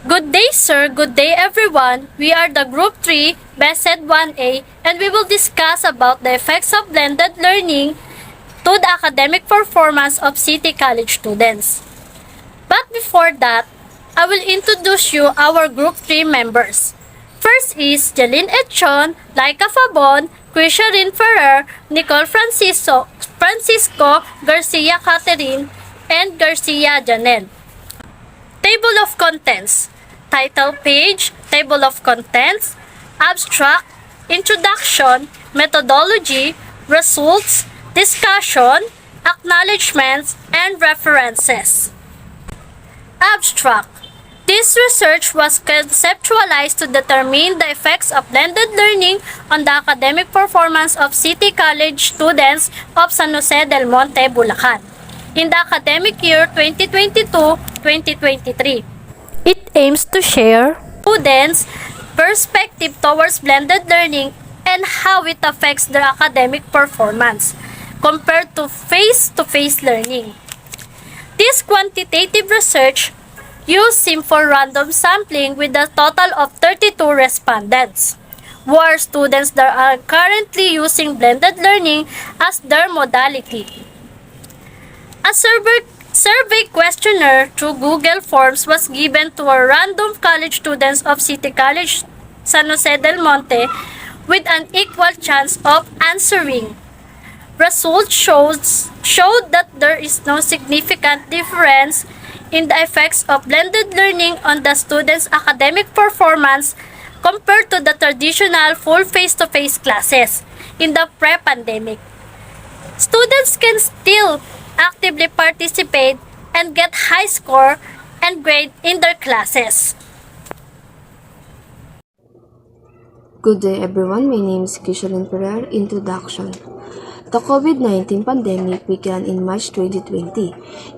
Good day, sir. Good day, everyone. We are the Group 3, BESED 1A, and we will discuss about the effects of blended learning to the academic performance of City College students. But before that, I will introduce you our Group 3 members. First is Jeline Echon, Laika Fabon, Krisharin Ferrer, Nicole Francisco Garcia Catherine, and Garcia Janel. Table of Contents. Title page, Table of Contents, Abstract, Introduction, Methodology, Results, Discussion, Acknowledgements, and References. Abstract. This research was conceptualized to determine the effects of blended learning on the academic performance of City College students of San Jose del Monte, Bulacan in the academic year 2022-2023. It aims to share students' perspective towards blended learning and how it affects their academic performance compared to face-to-face learning. This quantitative research used simple random sampling with a total of 32 respondents, who are students that are currently using blended learning as their modality. A survey questionnaire through Google Forms was given to a random college students of City College San Jose del Monte with an equal chance of answering. Results showed that there is no significant difference in the effects of blended learning on the students' academic performance compared to the traditional full face-to-face classes in the pre-pandemic. Students can still actively participate and get high score and grade in their classes. Good day everyone, my name is Kishalin Ferrer. Introduction. The COVID-19 pandemic began in March 2020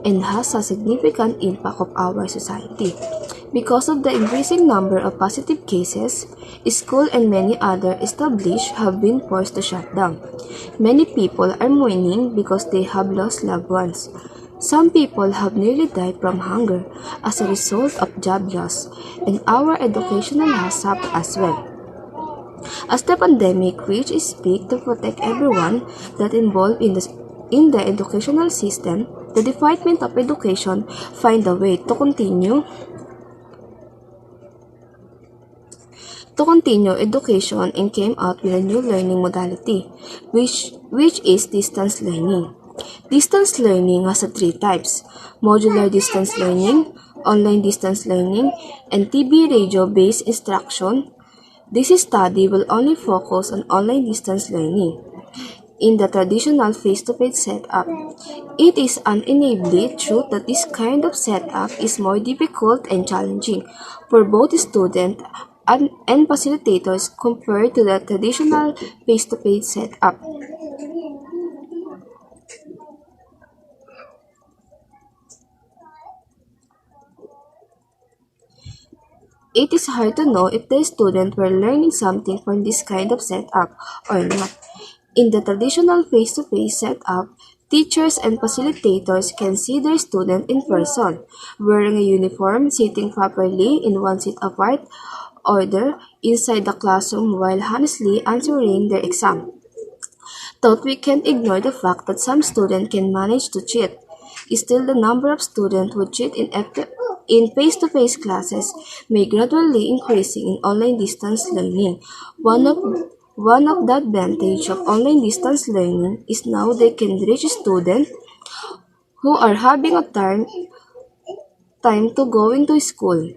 and has a significant impact on our society. Because of the increasing number of positive cases, school and many other established have been forced to shut down. Many people are mourning because they have lost loved ones. Some people have nearly died from hunger as a result of job loss, and our educational has suffered as well. As the pandemic reached its peak, to protect everyone that involved in the educational system, the Department of Education find a way to continue education and came out with a new learning modality, which is distance learning. Distance learning has three types: modular distance learning, online distance learning, and TV radio-based instruction. This study will only focus on online distance learning. In the traditional face-to-face setup, it is undeniably true that this kind of setup is more difficult and challenging for both students and facilitators compared to the traditional face-to-face setup. It is hard to know if the students were learning something from this kind of setup or not. In the traditional face-to-face setup, teachers and facilitators can see their student in person, wearing a uniform, sitting properly in one seat apart, order inside the classroom while honestly answering their exam. Thought we can't ignore the fact that some students can manage to cheat. Still, the number of students who cheat in face-to-face classes may gradually increasing in online distance learning. One of the advantage of online distance learning is now they can reach students who are having a time to going to school.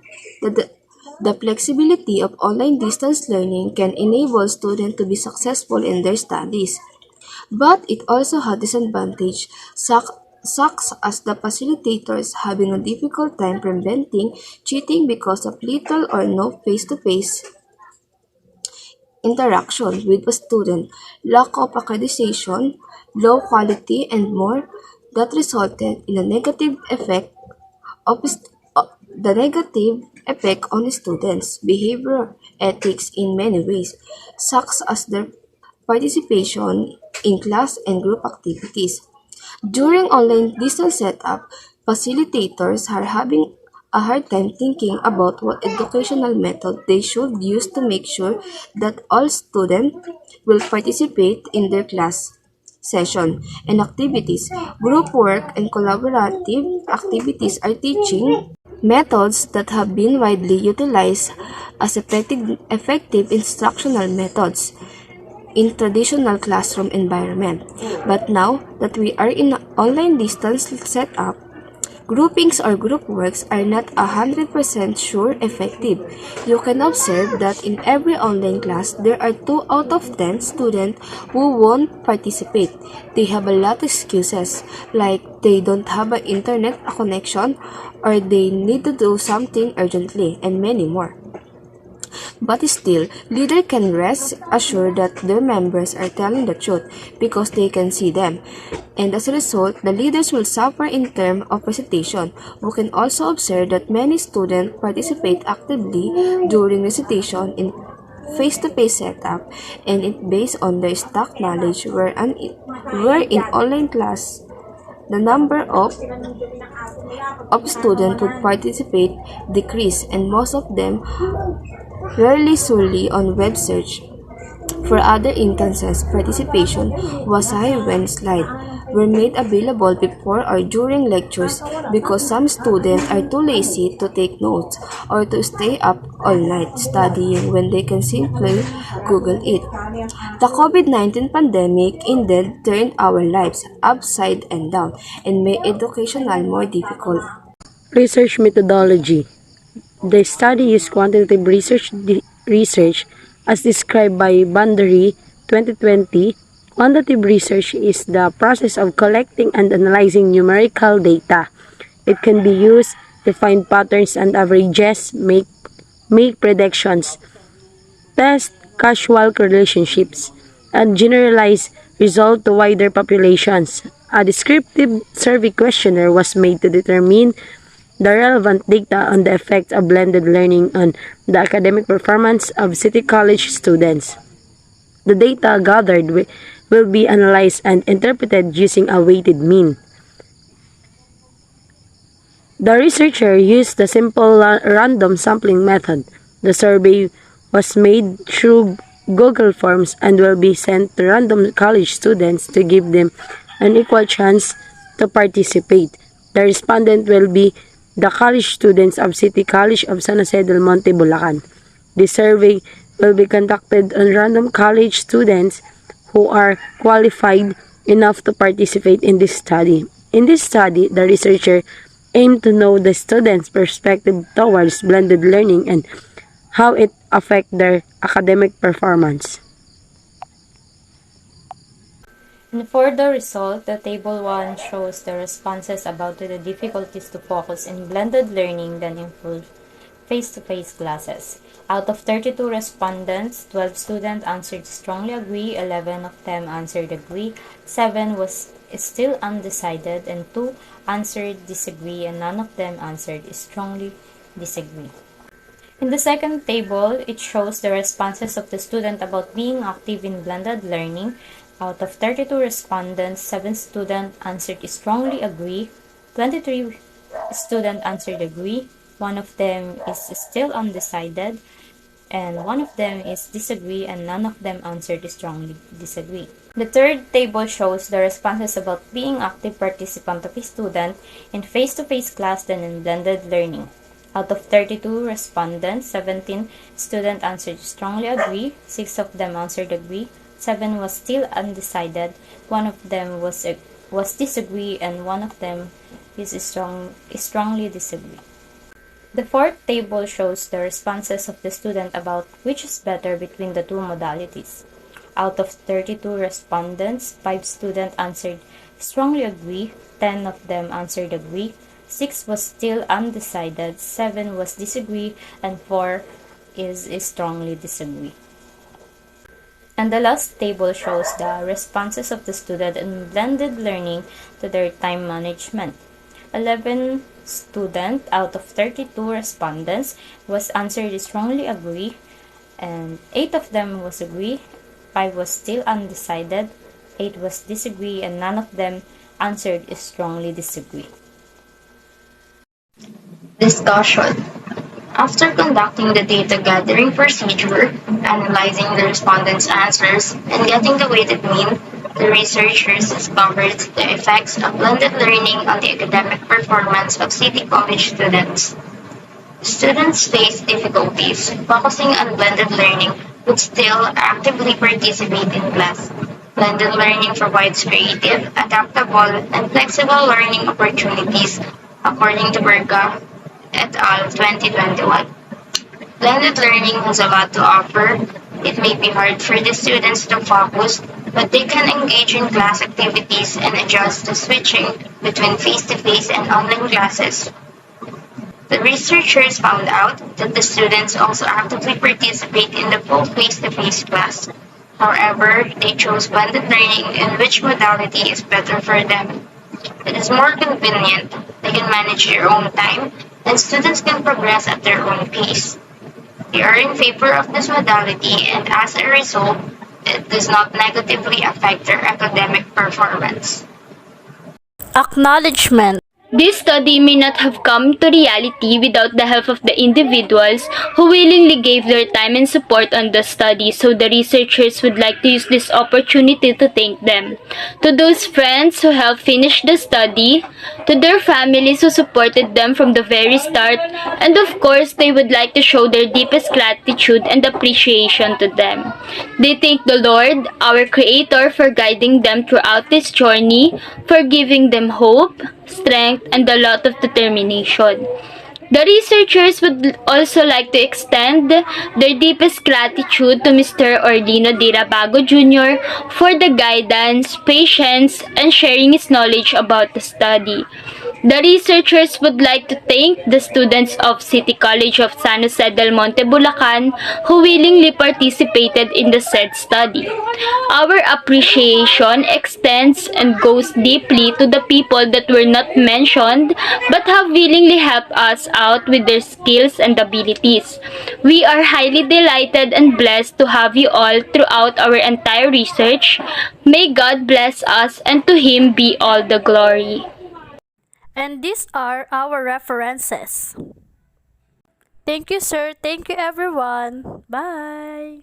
The flexibility of online distance learning can enable students to be successful in their studies. But it also has disadvantage, such as the facilitators having a difficult time preventing cheating because of little or no face-to-face interaction with a student, lack of accreditation, low quality, and more, that resulted in a negative effect of the negative effect on students' behavior ethics in many ways, such as their participation in class and group activities. During online distance setup, facilitators a hard time thinking about what educational method they should use to make sure that all students will participate in their class session and activities. Group work and collaborative activities are teaching methods that have been widely utilized as effective instructional methods in traditional classroom environment. But now that we are in an online distance setup, groupings or group works are not 100% sure effective. You can observe that in every online class, there are 2 out of 10 students who won't participate. They have a lot of excuses, like they don't have an internet connection or they need to do something urgently, and many more. But still, leader can rest assured that their members are telling the truth because they can see them. And as a result, the leaders will suffer in terms of recitation. We can also observe that many students participate actively during recitation in face-to-face setup and it based on their stock knowledge where in online class the number of students who participate decrease and most of them rarely solely on web search. For other instances, participation was high when slides were made available before or during lectures because some students are too lazy to take notes or to stay up all night studying when they can simply Google it. The COVID-19 pandemic indeed turned our lives upside and down and made educational more difficult. Research methodology. The study used quantitative research as described by Bandari 2020. Quantitative research is the process of collecting and analyzing numerical data. It can be used to find patterns and averages, make predictions, test causal relationships, and generalize results to wider populations. A descriptive survey questionnaire was made to determine the relevant data on the effects of blended learning on the academic performance of City College students. The data gathered will be analyzed and interpreted using a weighted mean. The researcher used the simple random sampling method. The survey was made through Google Forms and will be sent to random college students to give them an equal chance to participate. The respondent will be the college students of City College of San Jose del Monte, Bulacan. The survey will be conducted on random college students who are qualified enough to participate in this study. In this study, the researcher aimed to know the students' perspective towards blended learning and how it affects their academic performance. And for the result, the table 1 shows the responses about the difficulties to focus in blended learning than in full face-to-face classes. Out of 32 respondents, 12 students answered strongly agree, 11 of them answered agree, 7 was still undecided, and 2 answered disagree, and none of them answered strongly disagree. In the second table, it shows the responses of the student about being active in blended learning. Out of 32 respondents, 7 students answered strongly agree, 23 students answered agree, 1 of them is still undecided, and 1 of them is disagree, and none of them answered strongly disagree. The third table shows the responses about being active participant of a student in face-to-face class than in blended learning. Out of 32 respondents, 17 students answered strongly agree, 6 of them answered agree, 7 was still undecided, 1 of them was disagree, and 1 of them is strongly disagree. The fourth table shows the responses of the student about which is better between the two modalities. Out of 32 respondents, 5 students answered strongly agree, 10 of them answered agree, 6 was still undecided, 7 was disagree, and 4 is strongly disagree. And the last table shows the responses of the student in blended learning to their time management. 11 students out of 32 respondents was answered strongly agree, and 8 of them was agree, 5 was still undecided, 8 was disagree, and none of them answered strongly disagree. Discussion. After conducting the data gathering procedure, analyzing the respondents' answers, and getting the weighted mean, the researchers discovered the effects of blended learning on the academic performance of City College students. Students face difficulties focusing on blended learning but still actively participate in class. Blended learning provides creative, adaptable, and flexible learning opportunities, according to Berga et al. 2021. Blended learning has a lot to offer. It may be hard for the students to focus, but they can engage in class activities and adjust to switching between face-to-face and online classes. The researchers found out that the students also actively participate in the full face-to-face class. However, they chose blended learning in which modality is better for them. It is more convenient, they can manage their own time, and students can progress at their own pace. They are in favor of this modality, and as a result, it does not negatively affect their academic performance. Acknowledgement. This study may not have come to reality without the help of the individuals who willingly gave their time and support on the study, so the researchers would like to use this opportunity to thank them. To those friends who helped finish the study, to their families who supported them from the very start, and of course, they would like to show their deepest gratitude and appreciation to them. They thank the Lord, our Creator, for guiding them throughout this journey, for giving them hope, strength, and a lot of determination. The researchers would also like to extend their deepest gratitude to Mr. Orlino Dirabago Jr. for the guidance, patience, and sharing his knowledge about the study. The researchers would like to thank the students of City College of San Jose del Monte, Bulacan, who willingly participated in the said study. Our appreciation extends and goes deeply to the people that were not mentioned but have willingly helped us out with their skills and abilities. We are highly delighted and blessed to have you all throughout our entire research. May God bless us, and to Him be all the glory. And these are our references. Thank you, sir. Thank you, everyone. Bye.